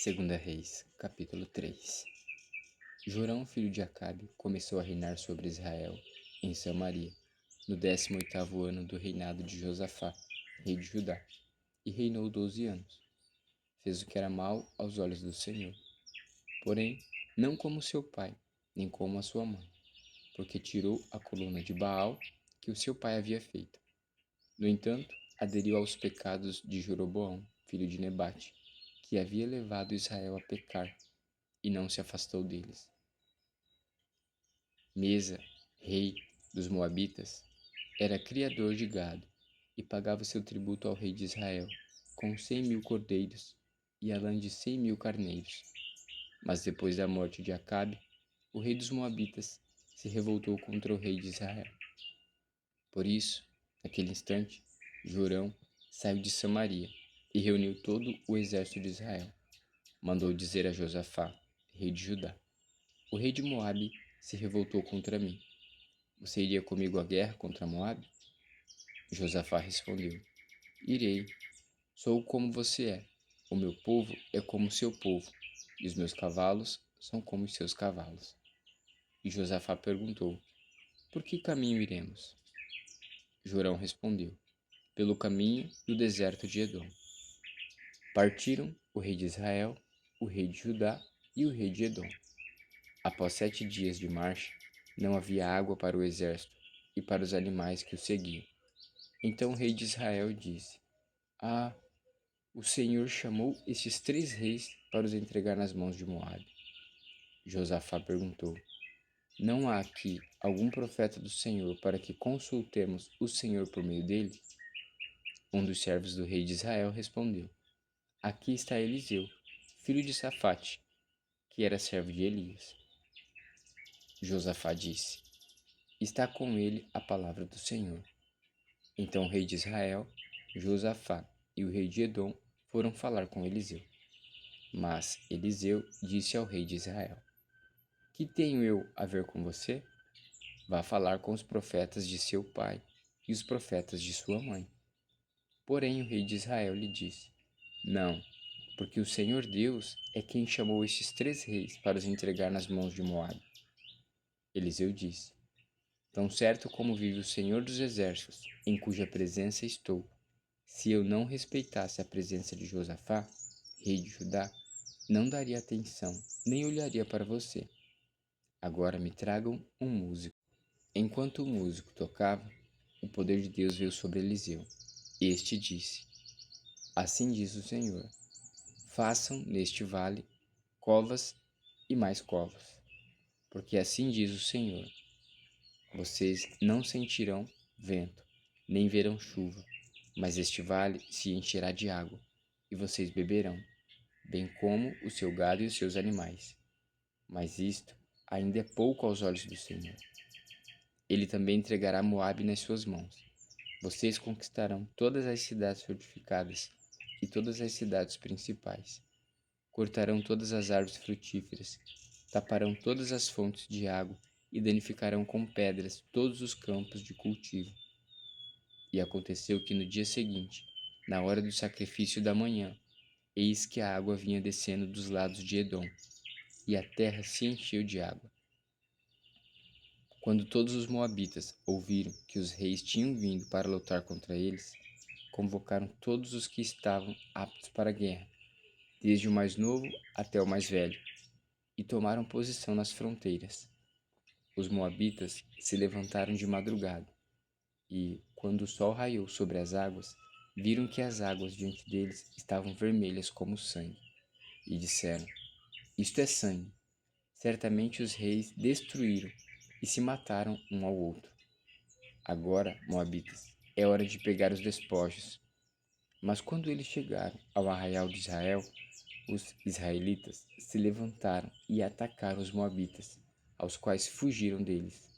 Segunda Reis, capítulo 3. Jorão, filho de Acabe, começou a reinar sobre Israel, em Samaria, no 18º ano do reinado de Josafá, rei de Judá, e reinou 12 anos. Fez o que era mal aos olhos do Senhor, porém, não como seu pai, nem como a sua mãe, porque tirou a coluna de Baal que o seu pai havia feito. No entanto, aderiu aos pecados de Jeroboão, filho de Nebate, que havia levado Israel a pecar, e não se afastou deles. Mesa, rei dos Moabitas, era criador de gado e pagava seu tributo ao rei de Israel, com 100.000 cordeiros e a lã de 100.000 carneiros. Mas depois da morte de Acabe, o rei dos Moabitas se revoltou contra o rei de Israel. Por isso, naquele instante, Jorão saiu de Samaria e reuniu todo o exército de Israel. Mandou dizer a Josafá, rei de Judá: o rei de Moabe se revoltou contra mim. Você iria comigo à guerra contra Moabe? Josafá respondeu: Irei. Sou como você é. O meu povo é como o seu povo, e os meus cavalos são como os seus cavalos. E Josafá perguntou: Por que caminho iremos? Jorão respondeu: Pelo caminho do deserto de Edom. Partiram o rei de Israel, o rei de Judá e o rei de Edom. Após 7 dias de marcha, não havia água para o exército e para os animais que o seguiam. Então o rei de Israel disse: Ah, o Senhor chamou estes 3 reis para os entregar nas mãos de Moabe. Josafá perguntou: Não há aqui algum profeta do Senhor para que consultemos o Senhor por meio dele? Um dos servos do rei de Israel respondeu: Aqui está Eliseu, filho de Safate, que era servo de Elias. Josafá disse: Está com ele a palavra do Senhor. Então o rei de Israel, Josafá e o rei de Edom foram falar com Eliseu. Mas Eliseu disse ao rei de Israel: Que tenho eu a ver com você? Vá falar com os profetas de seu pai e os profetas de sua mãe. Porém o rei de Israel lhe disse: Não, porque o Senhor Deus é quem chamou estes 3 reis para os entregar nas mãos de Moabe. Eliseu disse: Tão certo como vive o Senhor dos Exércitos, em cuja presença estou, se eu não respeitasse a presença de Josafá, rei de Judá, não daria atenção, nem olharia para você. Agora me tragam um músico. Enquanto o músico tocava, o poder de Deus veio sobre Eliseu. Este disse: Assim diz o Senhor: Façam neste vale covas e mais covas, porque assim diz o Senhor: Vocês não sentirão vento, nem verão chuva, mas este vale se encherá de água, e vocês beberão, bem como o seu gado e os seus animais. Mas isto ainda é pouco aos olhos do Senhor. Ele também entregará Moabe nas suas mãos. Vocês conquistarão todas as cidades fortificadas e todas as cidades principais. Cortarão todas as árvores frutíferas, taparão todas as fontes de água e danificarão com pedras todos os campos de cultivo. E aconteceu que no dia seguinte, na hora do sacrifício da manhã, eis que a água vinha descendo dos lados de Edom, e a terra se encheu de água. Quando todos os moabitas ouviram que os reis tinham vindo para lutar contra eles, convocaram todos os que estavam aptos para a guerra, desde o mais novo até o mais velho, e tomaram posição nas fronteiras. Os moabitas se levantaram de madrugada, e, quando o sol raiou sobre as águas, viram que as águas diante deles estavam vermelhas como sangue, e disseram: Isto é sangue. Certamente os reis destruíram e se mataram um ao outro. Agora, moabitas, é hora de pegar os despojos. Mas quando eles chegaram ao arraial de Israel, os israelitas se levantaram e atacaram os moabitas, aos quais fugiram deles.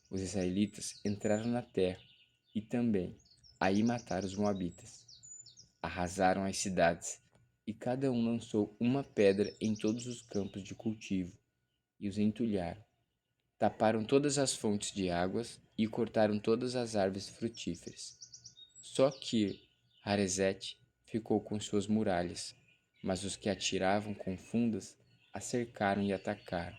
Os israelitas entraram na terra e também aí mataram os moabitas. Arrasaram as cidades, e cada um lançou uma pedra em todos os campos de cultivo, e os entulharam. Taparam todas as fontes de águas e cortaram todas as árvores frutíferas. Só que Haresete ficou com suas muralhas, mas os que atiravam com fundas a cercaram e atacaram.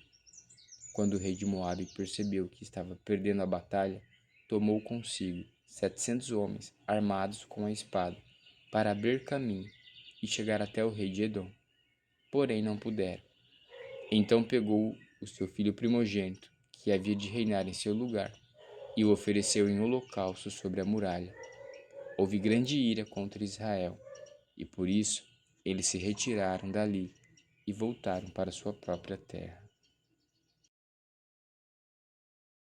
Quando o rei de Moabe percebeu que estava perdendo a batalha, tomou consigo 700 homens armados com a espada para abrir caminho e chegar até o rei de Edom. Porém não puderam. Então pegou o seu filho primogênito, que havia de reinar em seu lugar, e o ofereceu em holocausto sobre a muralha. Houve grande ira contra Israel, e por isso eles se retiraram dali e voltaram para sua própria terra.